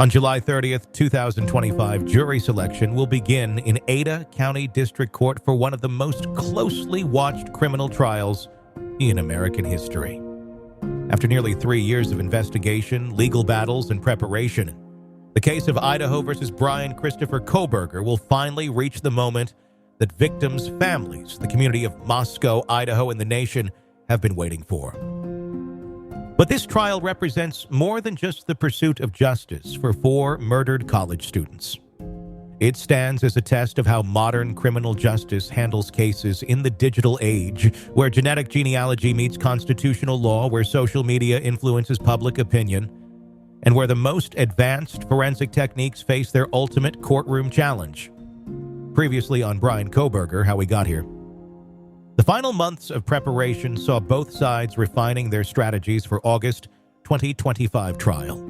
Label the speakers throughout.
Speaker 1: On July 30th, 2025, jury selection will begin in Ada County District Court for one of the most closely watched criminal trials in American history. After nearly 3 years of investigation, legal battles, and preparation, the case of Idaho versus Bryan Christopher Kohberger will finally reach the moment that victims' families, the community of Moscow, Idaho, and the nation have been waiting for. But this trial represents more than just the pursuit of justice for 4 murdered college students. It stands as a test of how modern criminal justice handles cases in the digital age, where genetic genealogy meets constitutional law, where social media influences public opinion, and where the most advanced forensic techniques face their ultimate courtroom challenge. Previously on Bryan Kohberger, How We Got Here. The final months of preparation saw both sides refining their strategies for August 2025 trial.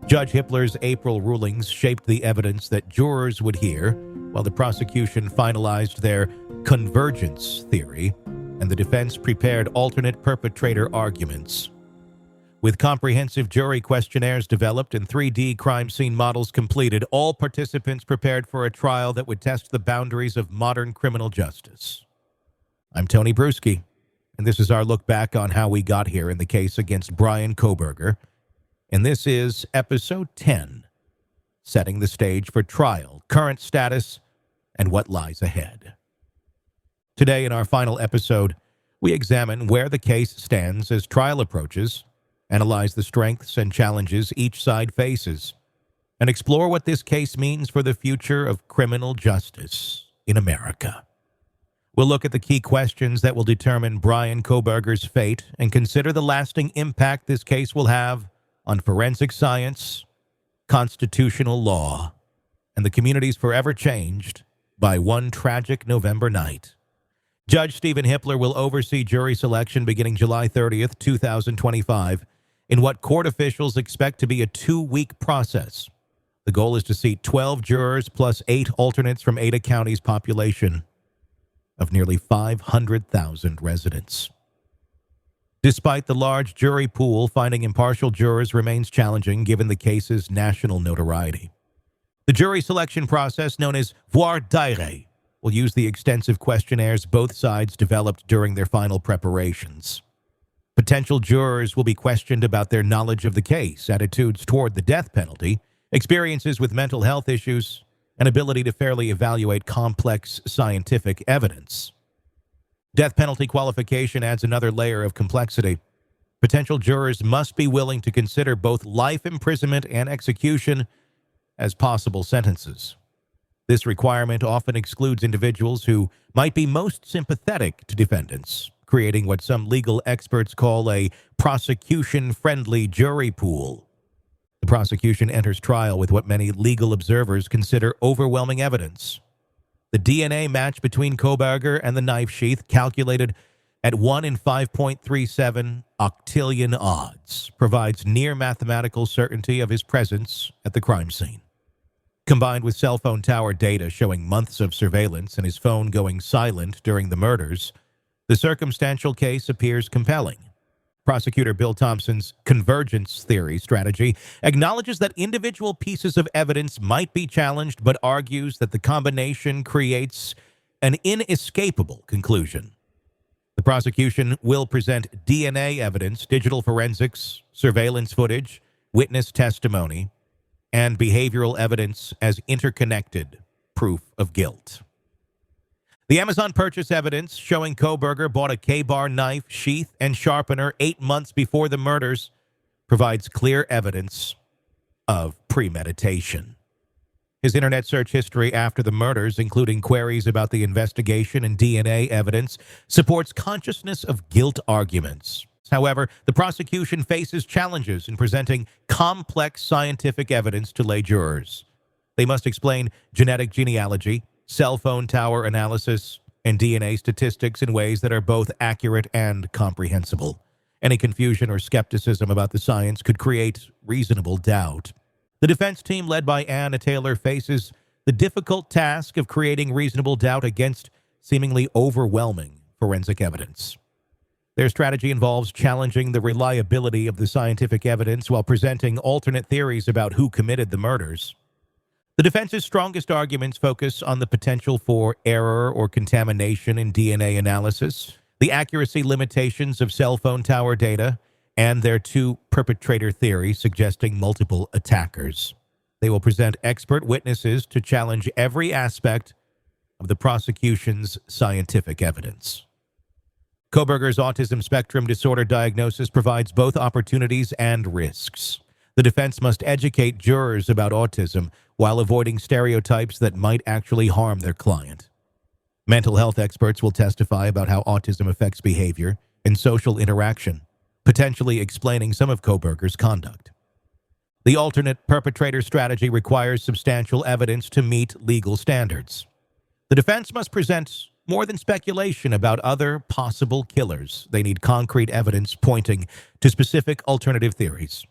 Speaker 1: Judge Hippler's April rulings shaped the evidence that jurors would hear, while the prosecution finalized their convergence theory and the defense prepared alternate perpetrator arguments. With comprehensive jury questionnaires developed and 3D crime scene models completed, all participants prepared for a trial that would test the boundaries of modern criminal justice. I'm Tony Bruschi, and this is our look back on how we got here in the case against Bryan Kohberger, and this is Episode 10, Setting the Stage for Trial, Current Status, and What Lies Ahead. Today, in our final episode, we examine where the case stands as trial approaches, analyze the strengths and challenges each side faces, and explore what this case means for the future of criminal justice in America. We'll look at the key questions that will determine Bryan Kohberger's fate and consider the lasting impact this case will have on forensic science, constitutional law, and the communities forever changed by one tragic November night. Judge Stephen Hippler will oversee jury selection beginning July 30th, 2025, in what court officials expect to be a 2-week process. The goal is to seat 12 jurors plus 8 alternates from Ada County's population of nearly 500,000 residents. Despite the large jury pool, finding impartial jurors remains challenging given the case's national notoriety. The jury selection process, known as voir dire, will use the extensive questionnaires both sides developed during their final preparations. Potential jurors will be questioned about their knowledge of the case, attitudes toward the death penalty, experiences with mental health issues, and ability to fairly evaluate complex scientific evidence. Death penalty qualification adds another layer of complexity. Potential jurors must be willing to consider both life imprisonment and execution as possible sentences. This requirement often excludes individuals who might be most sympathetic to defendants, creating what some legal experts call a prosecution-friendly jury pool. The prosecution enters trial with what many legal observers consider overwhelming evidence. The DNA match between Kohberger and the knife sheath, calculated at 1 in 5.37 octillion odds, provides near mathematical certainty of his presence at the crime scene. Combined with cell phone tower data showing months of surveillance and his phone going silent during the murders, the circumstantial case appears compelling. Prosecutor Bill Thompson's convergence theory strategy acknowledges that individual pieces of evidence might be challenged, but argues that the combination creates an inescapable conclusion. The prosecution will present DNA evidence, digital forensics, surveillance footage, witness testimony, and behavioral evidence as interconnected proof of guilt. The Amazon purchase evidence showing Kohberger bought a K-bar knife, sheath, and sharpener 8 months before the murders provides clear evidence of premeditation. His internet search history after the murders, including queries about the investigation and DNA evidence, supports consciousness of guilt arguments. However, the prosecution faces challenges in presenting complex scientific evidence to lay jurors. They must explain genetic genealogy, cell phone tower analysis, and DNA statistics in ways that are both accurate and comprehensible. Any confusion or skepticism about the science could create reasonable doubt. The defense team, led by Anna Taylor, faces the difficult task of creating reasonable doubt against seemingly overwhelming forensic evidence. Their strategy involves challenging the reliability of the scientific evidence while presenting alternate theories about who committed the murders. The defense's strongest arguments focus on the potential for error or contamination in DNA analysis, the accuracy limitations of cell phone tower data, and their two-perpetrator theory suggesting multiple attackers. They will present expert witnesses to challenge every aspect of the prosecution's scientific evidence. Kohberger's autism spectrum disorder diagnosis provides both opportunities and risks. The defense must educate jurors about autism while avoiding stereotypes that might actually harm their client. Mental health experts will testify about how autism affects behavior and social interaction, potentially explaining some of Kohberger's conduct. The alternate perpetrator strategy requires substantial evidence to meet legal standards. The defense must present more than speculation about other possible killers. They need concrete evidence pointing to specific alternative theories.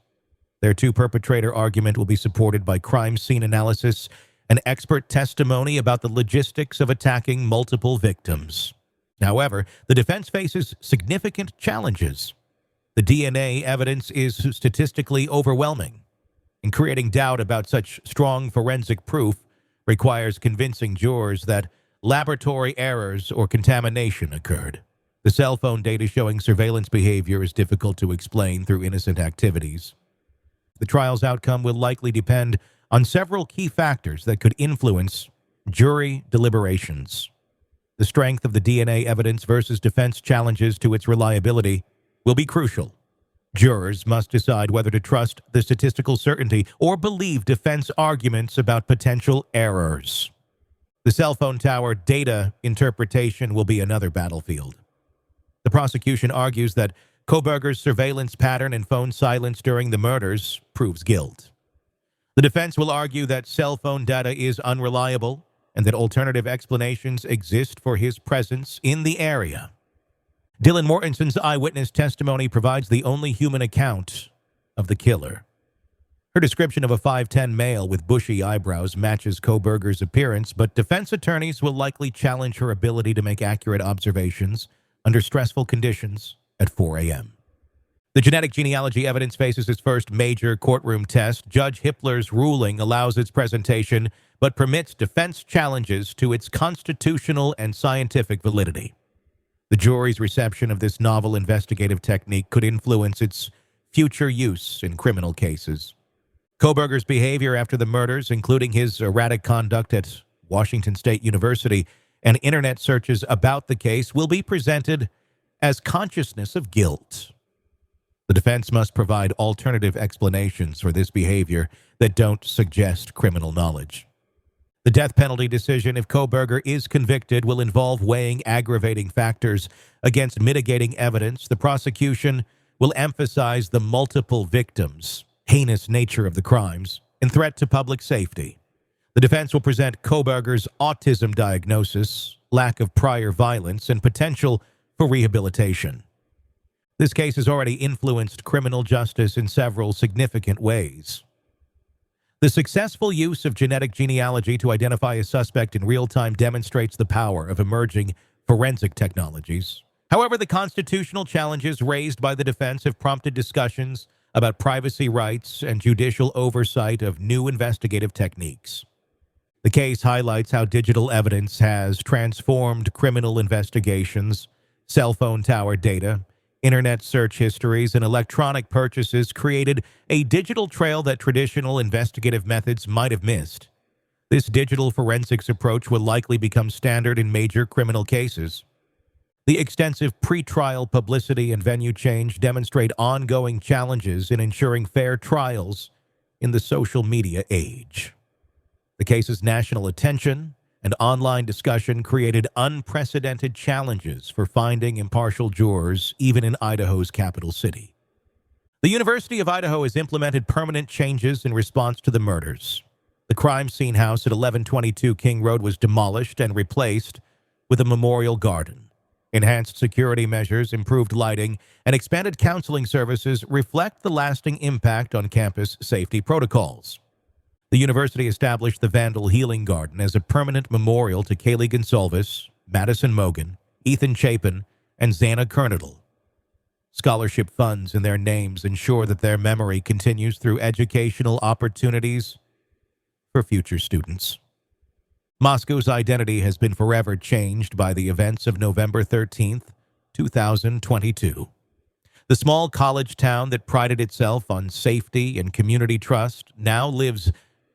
Speaker 1: Their two-perpetrator argument will be supported by crime scene analysis and expert testimony about the logistics of attacking multiple victims. However, the defense faces significant challenges. The DNA evidence is statistically overwhelming, and creating doubt about such strong forensic proof requires convincing jurors that laboratory errors or contamination occurred. The cell phone data showing surveillance behavior is difficult to explain through innocent activities. The trial's outcome will likely depend on several key factors that could influence jury deliberations. The strength of the DNA evidence versus defense challenges to its reliability will be crucial. Jurors must decide whether to trust the statistical certainty or believe defense arguments about potential errors. The cell phone tower data interpretation will be another battlefield. The prosecution argues that Kohberger's surveillance pattern and phone silence during the murders proves guilt. The defense will argue that cell phone data is unreliable and that alternative explanations exist for his presence in the area. Dylan Mortenson's eyewitness testimony provides the only human account of the killer. Her description of a 5'10" male with bushy eyebrows matches Kohberger's appearance, but defense attorneys will likely challenge her ability to make accurate observations under stressful conditions at 4 a.m. The genetic genealogy evidence faces its first major courtroom test. Judge Hippler's ruling allows its presentation, but permits defense challenges to its constitutional and scientific validity. The jury's reception of this novel investigative technique could influence its future use in criminal cases. Kohberger's behavior after the murders, including his erratic conduct at Washington State University and internet searches about the case, will be presented as consciousness of guilt. The defense must provide alternative explanations for this behavior that don't suggest criminal knowledge. The death penalty decision, if Kohberger is convicted, will involve weighing aggravating factors against mitigating evidence. The prosecution will emphasize the multiple victims, heinous nature of the crimes, and threat to public safety. The defense will present Kohberger's autism diagnosis, lack of prior violence, and potential for rehabilitation. This case has already influenced criminal justice in several significant ways. The successful use of genetic genealogy to identify a suspect in real time demonstrates the power of emerging forensic technologies. However, the constitutional challenges raised by the defense have prompted discussions about privacy rights and judicial oversight of new investigative techniques. The case highlights how digital evidence has transformed criminal investigations. Cell phone tower data, internet search histories, and electronic purchases created a digital trail that traditional investigative methods might have missed. This digital forensics approach will likely become standard in major criminal cases. The extensive pretrial publicity and venue change demonstrate ongoing challenges in ensuring fair trials in the social media age. The case's national attention and online discussion created unprecedented challenges for finding impartial jurors, even in Idaho's capital city. The University of Idaho has implemented permanent changes in response to the murders. The crime scene house at 1122 King Road was demolished and replaced with a memorial garden. Enhanced security measures, improved lighting, and expanded counseling services reflect the lasting impact on campus safety protocols. The university established the Vandal Healing Garden as a permanent memorial to Kaylee Gonsalves, Madison Mogan, Ethan Chapin, and Xana Kernadle. Scholarship funds in their names ensure that their memory continues through educational opportunities for future students. Moscow's identity has been forever changed by the events of November 13th, 2022. The small college town that prided itself on safety and community trust now lives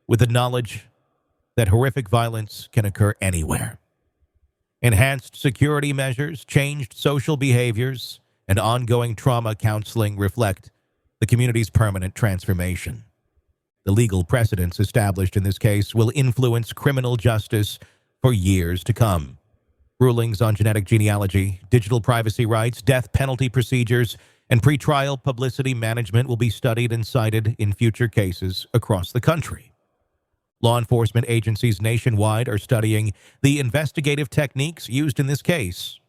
Speaker 1: with the knowledge that horrific violence can occur anywhere. Enhanced security measures, changed social behaviors, and ongoing trauma counseling reflect the community's permanent transformation. The legal precedents established in this case will influence criminal justice for years to come. Rulings on genetic genealogy, digital privacy rights, death penalty procedures, and pretrial publicity management will be studied and cited in future cases across the country. Law enforcement agencies nationwide are studying the investigative techniques used in this case.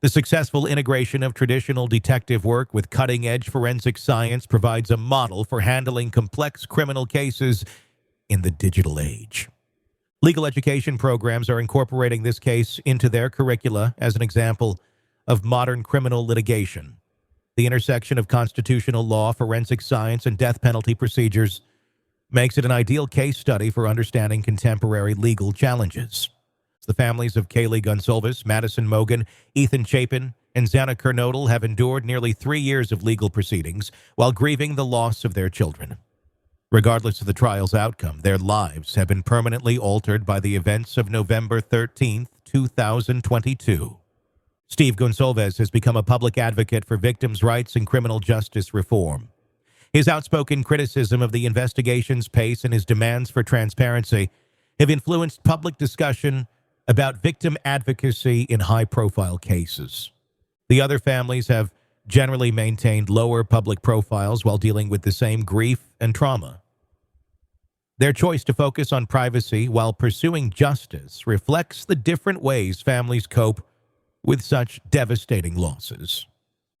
Speaker 1: The successful integration of traditional detective work with cutting-edge forensic science provides a model for handling complex criminal cases in the digital age. Legal education programs are incorporating this case into their curricula as an example of modern criminal litigation. The intersection of constitutional law, forensic science, and death penalty procedures makes it an ideal case study for understanding contemporary legal challenges. The families of Kaylee Gonsalves, Madison Mogen, Ethan Chapin, and Xana Kernodle have endured nearly 3 years of legal proceedings while grieving the loss of their children. Regardless of the trial's outcome, their lives have been permanently altered by the events of November 13th, 2022. Steve Gonsalves has become a public advocate for victims' rights and criminal justice reform. His outspoken criticism of the investigation's pace and his demands for transparency have influenced public discussion about victim advocacy in high-profile cases. The other families have generally maintained lower public profiles while dealing with the same grief and trauma. Their choice to focus on privacy while pursuing justice reflects the different ways families cope with such devastating losses.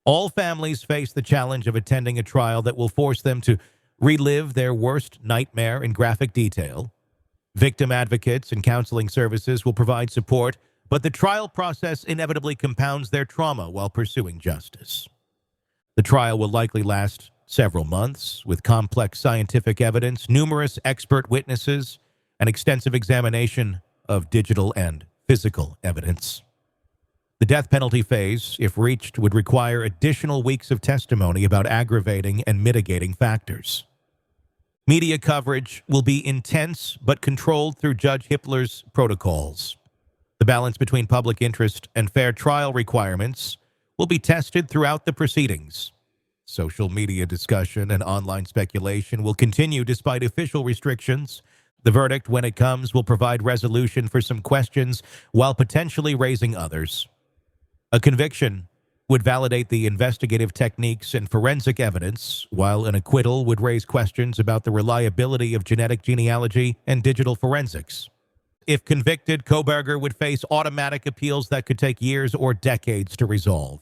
Speaker 1: All families face the challenge of attending a trial that will force them to relive their worst nightmare in graphic detail. Victim advocates and counseling services will provide support, but the trial process inevitably compounds their trauma while pursuing justice. The trial will likely last several months, with complex scientific evidence, numerous expert witnesses, and extensive examination of digital and physical evidence. The death penalty phase, if reached, would require additional weeks of testimony about aggravating and mitigating factors. Media coverage will be intense but controlled through Judge Hippler's protocols. The balance between public interest and fair trial requirements will be tested throughout the proceedings. Social media discussion and online speculation will continue despite official restrictions. The verdict, when it comes, will provide resolution for some questions while potentially raising others. A conviction would validate the investigative techniques and forensic evidence, while an acquittal would raise questions about the reliability of genetic genealogy and digital forensics. If convicted, Kohberger would face automatic appeals that could take years or decades to resolve.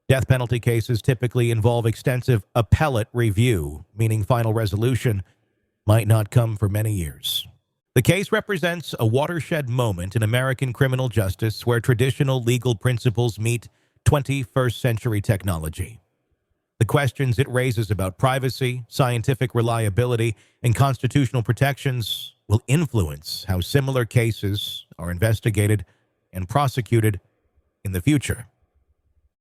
Speaker 1: Death penalty cases typically involve extensive appellate review, meaning final resolution might not come for many years. The case represents a watershed moment in American criminal justice where traditional legal principles meet 21st century technology. The questions it raises about privacy, scientific reliability, and constitutional protections will influence how similar cases are investigated and prosecuted in the future.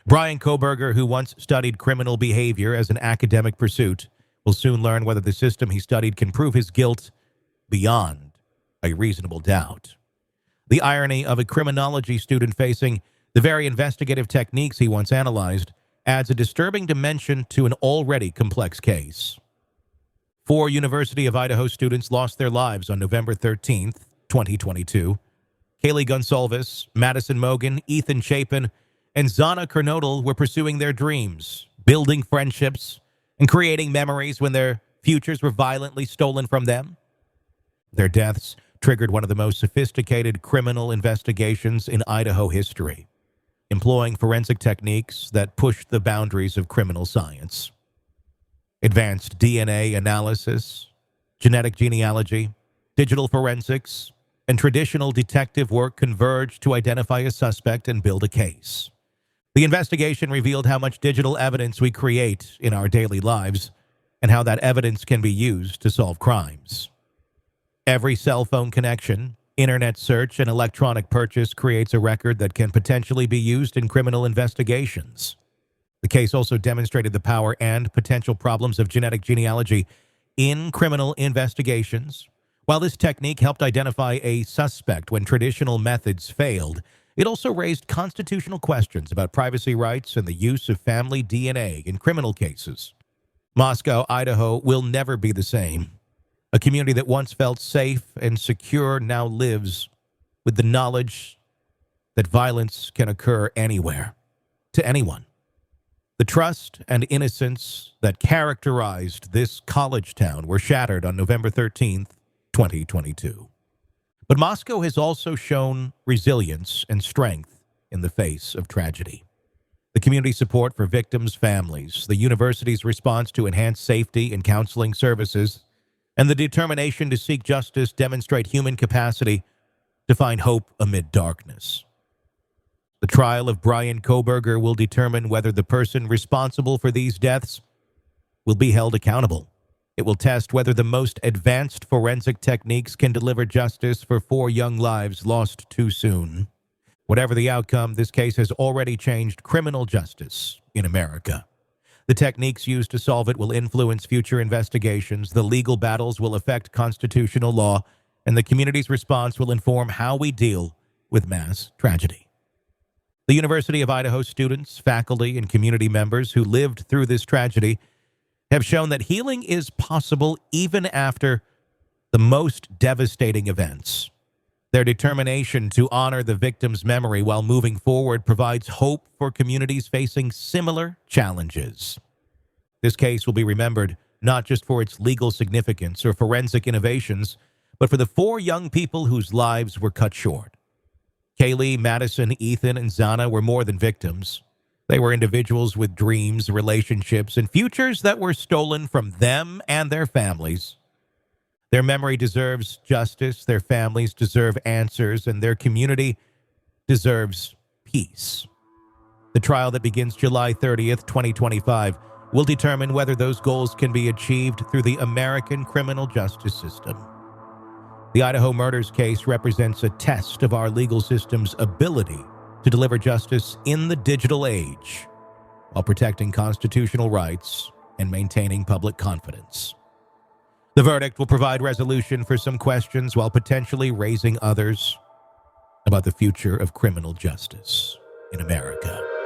Speaker 1: Bryan Kohberger, who once studied criminal behavior as an academic pursuit, will soon learn whether the system he studied can prove his guilt beyond a reasonable doubt. The irony of a criminology student facing the very investigative techniques he once analyzed adds a disturbing dimension to an already complex case. 4 University of Idaho students lost their lives on November 13th, 2022. Kaylee Gonsalves, Madison Mogen, Ethan Chapin, and Xana Kernodle were pursuing their dreams, building friendships, and creating memories when their futures were violently stolen from them. Their deaths triggered one of the most sophisticated criminal investigations in Idaho history, employing forensic techniques that pushed the boundaries of criminal science. Advanced DNA analysis, genetic genealogy, digital forensics, and traditional detective work converged to identify a suspect and build a case. The investigation revealed how much digital evidence we create in our daily lives and how that evidence can be used to solve crimes. Every cell phone connection, internet search, and electronic purchase creates a record that can potentially be used in criminal investigations. The case also demonstrated the power and potential problems of genetic genealogy in criminal investigations. While this technique helped identify a suspect when traditional methods failed, it also raised constitutional questions about privacy rights and the use of family DNA in criminal cases. Moscow, Idaho will never be the same. A community that once felt safe and secure now lives with the knowledge that violence can occur anywhere, to anyone. The trust and innocence that characterized this college town were shattered on November 13th, 2022. But Moscow has also shown resilience and strength in the face of tragedy. The community support for victims' families, the university's response to enhance safety and counseling services, and the determination to seek justice demonstrate human capacity to find hope amid darkness. The trial of Bryan Kohberger will determine whether the person responsible for these deaths will be held accountable. It will test whether the most advanced forensic techniques can deliver justice for 4 young lives lost too soon. Whatever the outcome, this case has already changed criminal justice in America. The techniques used to solve it will influence future investigations, the legal battles will affect constitutional law, and the community's response will inform how we deal with mass tragedy. The University of Idaho students, faculty, and community members who lived through this tragedy have shown that healing is possible even after the most devastating events. Their determination to honor the victim's memory while moving forward provides hope for communities facing similar challenges. This case will be remembered not just for its legal significance or forensic innovations, but for the 4 young people whose lives were cut short. Kaylee, Madison, Ethan, and Zana were more than victims. They were individuals with dreams, relationships, and futures that were stolen from them and their families. Their memory deserves justice, their families deserve answers, and their community deserves peace. The trial that begins July 30th, 2025, will determine whether those goals can be achieved through the American criminal justice system. The Idaho murders case represents a test of our legal system's ability to deliver justice in the digital age, while protecting constitutional rights and maintaining public confidence. The verdict will provide resolution for some questions while potentially raising others about the future of criminal justice in America.